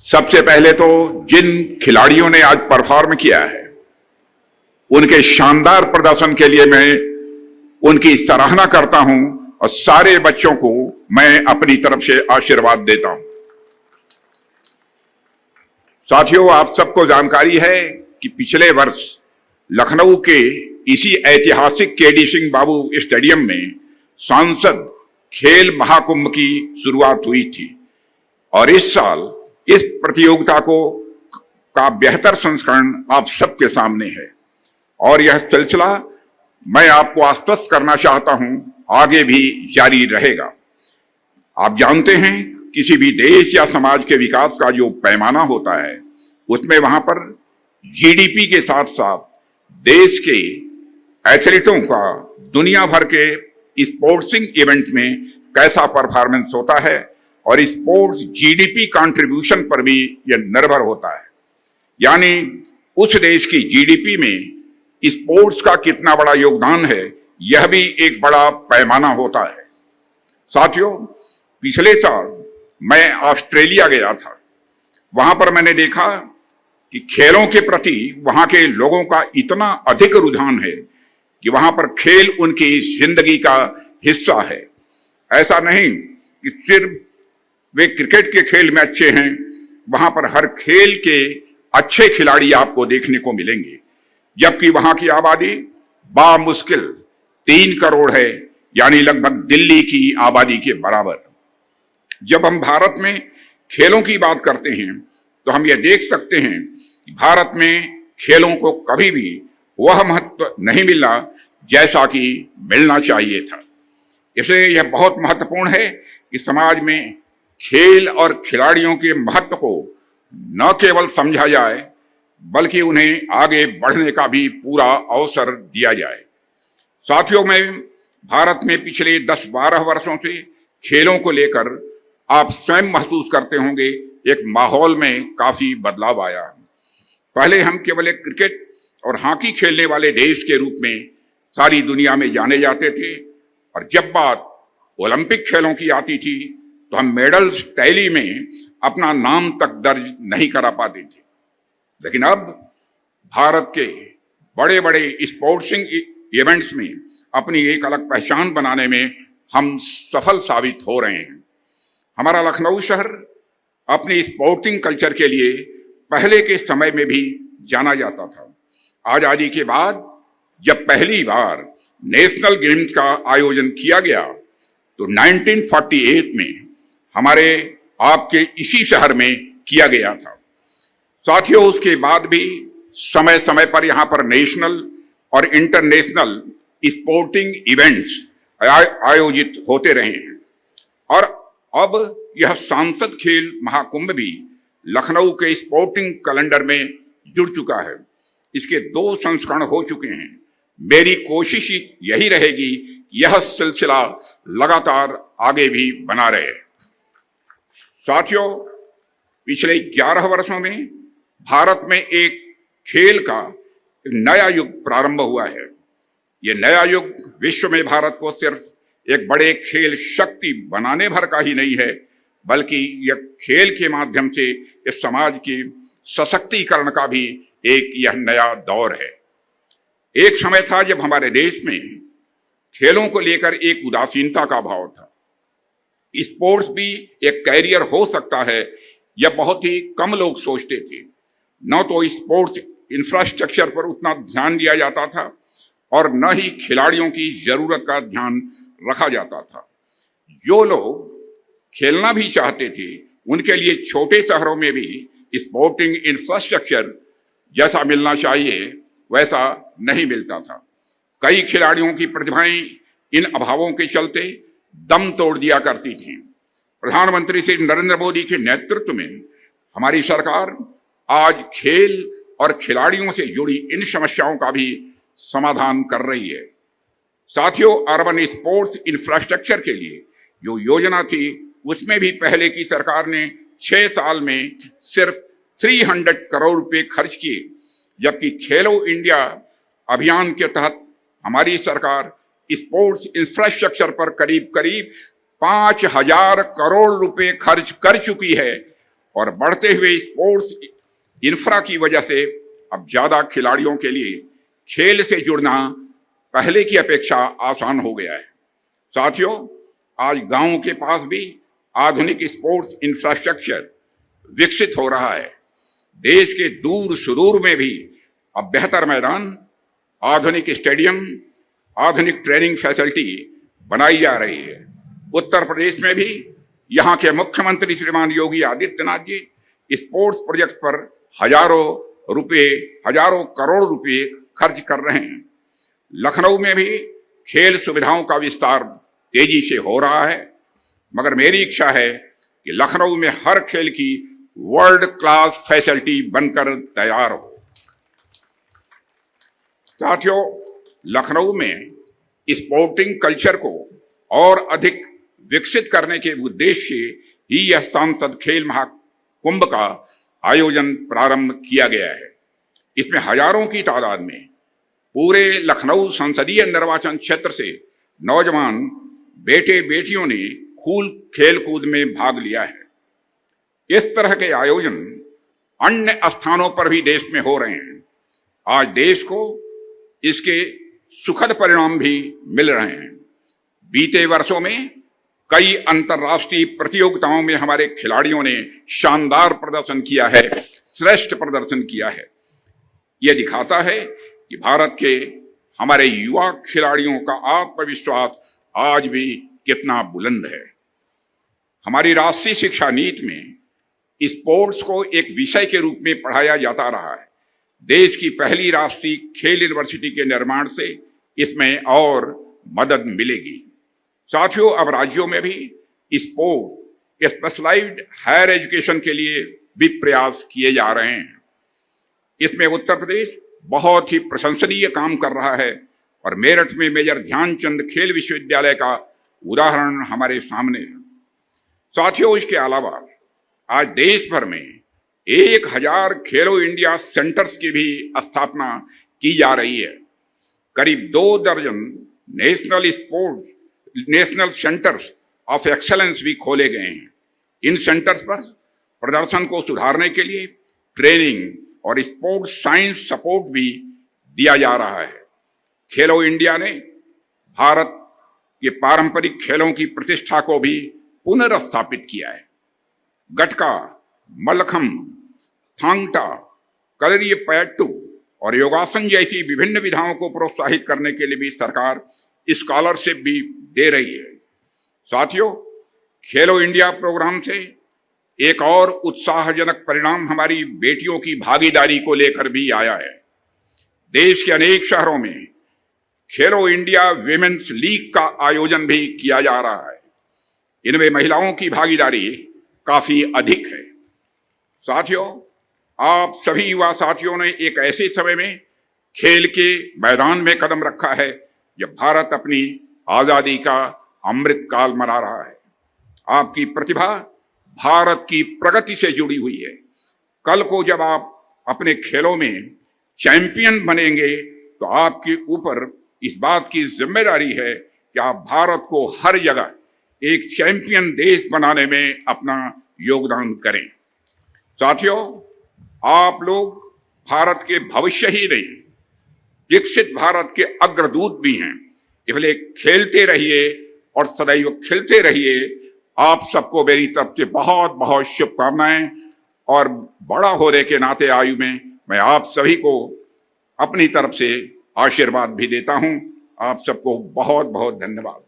सबसे पहले तो जिन खिलाड़ियों ने आज परफॉर्म किया है उनके शानदार प्रदर्शन के लिए मैं उनकी सराहना करता हूं और सारे बच्चों को मैं अपनी तरफ से आशीर्वाद देता हूं। साथियों, आप सबको जानकारी है कि पिछले वर्ष लखनऊ के इसी ऐतिहासिक केडी सिंह बाबू स्टेडियम में सांसद खेल महाकुंभ की शुरुआत हुई थी और इस साल इस प्रतियोगिता का बेहतर संस्करण आप सबके सामने है और यह सिलसिला मैं आपको आश्वस्त करना चाहता हूं आगे भी जारी रहेगा। आप जानते हैं किसी भी देश या समाज के विकास का जो पैमाना होता है उसमें वहां पर जीडीपी के साथ साथ देश के एथलीटों का दुनिया भर के स्पोर्ट्सिंग इवेंट में कैसा परफॉर्मेंस होता है और स्पोर्ट्स जीडीपी कंट्रीब्यूशन पर भी यह निर्भर होता है। यानी उस देश की जीडीपी में स्पोर्ट्स का कितना बड़ा योगदान है यह भी एक बड़ा पैमाना होता है। साथियों, पिछले साल मैं ऑस्ट्रेलिया गया था। वहां पर मैंने देखा कि खेलों के प्रति वहां के लोगों का इतना अधिक रुझान है कि वहां पर खेल उनकी जिंदगी का हिस्सा है। ऐसा नहीं कि सिर्फ वे क्रिकेट के खेल में अच्छे हैं, वहां पर हर खेल के अच्छे खिलाड़ी आपको देखने को मिलेंगे, जबकि वहां की आबादी बामुश्किल 3 करोड़ है, यानी लगभग दिल्ली की आबादी के बराबर। जब हम भारत में खेलों की बात करते हैं तो हम यह देख सकते हैं कि भारत में खेलों को कभी भी वह महत्व नहीं मिला जैसा कि मिलना चाहिए था। इसलिए यह बहुत महत्वपूर्ण है कि समाज में खेल और खिलाड़ियों के महत्व को न केवल समझा जाए बल्कि उन्हें आगे बढ़ने का भी पूरा अवसर दिया जाए। साथियों, मैं भारत में पिछले 10-12 वर्षों से खेलों को लेकर आप स्वयं महसूस करते होंगे एक माहौल में काफी बदलाव आया। पहले हम केवल एक क्रिकेट और हॉकी खेलने वाले देश के रूप में सारी दुनिया में जाने जाते थे और जब बात ओलंपिक खेलों की आती थी तो हम मेडल्स टैली में अपना नाम तक दर्ज नहीं करा पाते थे। लेकिन अब भारत के बड़े बड़े स्पोर्ट्सिंग इवेंट्स में अपनी एक अलग पहचान बनाने में हम सफल साबित हो रहे हैं। हमारा लखनऊ शहर अपनी स्पोर्टिंग कल्चर के लिए पहले के समय में भी जाना जाता था। आजादी के बाद जब पहली बार नेशनल गेम्स का आयोजन किया गया तो 1948 में हमारे आपके इसी शहर में किया गया था। साथियों, उसके बाद भी समय समय पर यहाँ पर नेशनल और इंटरनेशनल स्पोर्टिंग इवेंट्स आयोजित होते रहे हैं और अब यह सांसद खेल महाकुंभ भी लखनऊ के स्पोर्टिंग कैलेंडर में जुड़ चुका है। इसके 2 संस्करण हो चुके हैं। मेरी कोशिश यही रहेगी कि यह सिलसिला लगातार आगे भी बना रहे। साथियों, पिछले 11 वर्षों में भारत में एक खेल का एक नया युग प्रारंभ हुआ है। यह नया युग विश्व में भारत को सिर्फ एक बड़े खेल शक्ति बनाने भर का ही नहीं है बल्कि यह खेल के माध्यम से इस समाज के सशक्तिकरण का भी एक यह नया दौर है। एक समय था जब हमारे देश में खेलों को लेकर एक उदासीनता का भाव था। स्पोर्ट्स भी एक कैरियर हो सकता है, यह बहुत ही कम लोग सोचते थे। न तो स्पोर्ट्स इंफ्रास्ट्रक्चर पर उतना ध्यान दिया जाता था और न ही खिलाड़ियों की जरूरत का ध्यान रखा जाता था। जो लोग खेलना भी चाहते थे उनके लिए छोटे शहरों में भी स्पोर्टिंग इंफ्रास्ट्रक्चर जैसा मिलना चाहिए वैसा नहीं मिलता था। कई खिलाड़ियों की प्रतिभाएं इन अभावों के चलते दम तोड़ दिया करती थीं। प्रधानमंत्री श्री नरेंद्र मोदी के नेतृत्व में हमारी सरकार आज खेल और खिलाड़ियों से जुड़ी इन समस्याओं का भी समाधान कर रही है। साथियों, अर्बन स्पोर्ट्स इंफ्रास्ट्रक्चर के लिए जो योजना थी उसमें भी पहले की सरकार ने 6 साल में सिर्फ 300 करोड़ रुपए खर्च किए, जबकि खेलो इंडिया अभियान के तहत हमारी सरकार स्पोर्ट्स इंफ्रास्ट्रक्चर पर करीब 5,000 करोड़ रुपए खर्च कर चुकी है और बढ़ते हुए स्पोर्ट्स इंफ्रा की वजह से अब ज्यादा खिलाड़ियों के लिए खेल से जुड़ना पहले की अपेक्षा आसान हो गया है। साथियों, आज गांवों के पास भी आधुनिक स्पोर्ट्स इंफ्रास्ट्रक्चर विकसित हो रहा है। देश के दूर सुदूर में भी अब बेहतर मैदान, आधुनिक स्टेडियम, आधुनिक ट्रेनिंग फैसिलिटी बनाई जा रही है। उत्तर प्रदेश में भी यहाँ के मुख्यमंत्री श्रीमान योगी आदित्यनाथ जी स्पोर्ट्स प्रोजेक्ट पर हजारों करोड़ रुपए खर्च कर रहे हैं। लखनऊ में भी खेल सुविधाओं का विस्तार तेजी से हो रहा है, मगर मेरी इच्छा है कि लखनऊ में हर खेल की वर्ल्ड क्लास फैसिलिटी बनकर तैयार हो। साथियों, लखनऊ में स्पोर्टिंग कल्चर को और अधिक विकसित करने के उद्देश्य से ही यह सांसद खेल महाकुंभ का आयोजन प्रारंभ किया गया है। इसमें हजारों की तादाद में पूरे लखनऊ संसदीय निर्वाचन क्षेत्र से नौजवान बेटे बेटियों ने खेल कूद में भाग लिया है। इस तरह के आयोजन अन्य स्थानों पर भी देश में हो रहे हैं। आज देश को इसके सुखद परिणाम भी मिल रहे हैं। बीते वर्षों में कई अंतर्राष्ट्रीय प्रतियोगिताओं में हमारे खिलाड़ियों ने शानदार प्रदर्शन किया है, श्रेष्ठ प्रदर्शन किया है। यह दिखाता है कि भारत के हमारे युवा खिलाड़ियों का आत्मविश्वास आज भी कितना बुलंद है। हमारी राष्ट्रीय शिक्षा नीति में स्पोर्ट्स को एक विषय के रूप में पढ़ाया जाता रहा है। देश की पहली राष्ट्रीय खेल यूनिवर्सिटी के निर्माण से इसमें और मदद मिलेगी। साथियों, अब राज्यों में भी स्पोर्ट स्पेशलाइज्ड हायर एजुकेशन के लिए भी प्रयास किए जा रहे हैं। इसमें उत्तर प्रदेश बहुत ही प्रशंसनीय काम कर रहा है और मेरठ में मेजर ध्यानचंद खेल विश्वविद्यालय का उदाहरण हमारे सामने है। साथियों, इसके अलावा आज देश भर में 1000 खेलो इंडिया सेंटर्स की भी स्थापना की जा रही है। करीब 2 दर्जन नेशनल सेंटर्स ऑफ एक्सेलेंस भी खोले गए हैं। इन सेंटर्स पर प्रदर्शन को सुधारने के लिए ट्रेनिंग और स्पोर्ट्स साइंस सपोर्ट भी दिया जा रहा है। खेलो इंडिया ने भारत के पारंपरिक खेलों की प्रतिष्ठा को भी पुनर्स्थापित किया है। गटका, मल्लखम्ब, थांग टा, कलरियपयट्टू और योगासन जैसी विभिन्न विधाओं को प्रोत्साहित करने के लिए भी सरकार स्कॉलरशिप भी दे रही है। साथियों, खेलो इंडिया प्रोग्राम से एक और उत्साहजनक परिणाम हमारी बेटियों की भागीदारी को लेकर भी आया है। देश के अनेक शहरों में खेलो इंडिया विमेन्स लीग का आयोजन भी किया जा रहा है। इनमें महिलाओं की भागीदारी काफी अधिक है। साथियों, आप सभी युवा साथियों ने एक ऐसे समय में खेल के मैदान में कदम रखा है जब भारत अपनी आजादी का अमृत काल मना रहा है। आपकी प्रतिभा भारत की प्रगति से जुड़ी हुई है। कल को जब आप अपने खेलों में चैंपियन बनेंगे तो आपके ऊपर इस बात की जिम्मेदारी है कि आप भारत को हर जगह एक चैंपियन देश बनाने में अपना योगदान करें। साथियों, आप लोग भारत के भविष्य ही नहीं, विकसित भारत के अग्रदूत भी हैं। इसलिए खेलते रहिए और सदैव खिलते रहिए। आप सबको मेरी तरफ से बहुत बहुत शुभकामनाएं और बड़ा होने के नाते आयु में मैं आप सभी को अपनी तरफ से आशीर्वाद भी देता हूं। आप सबको बहुत बहुत धन्यवाद।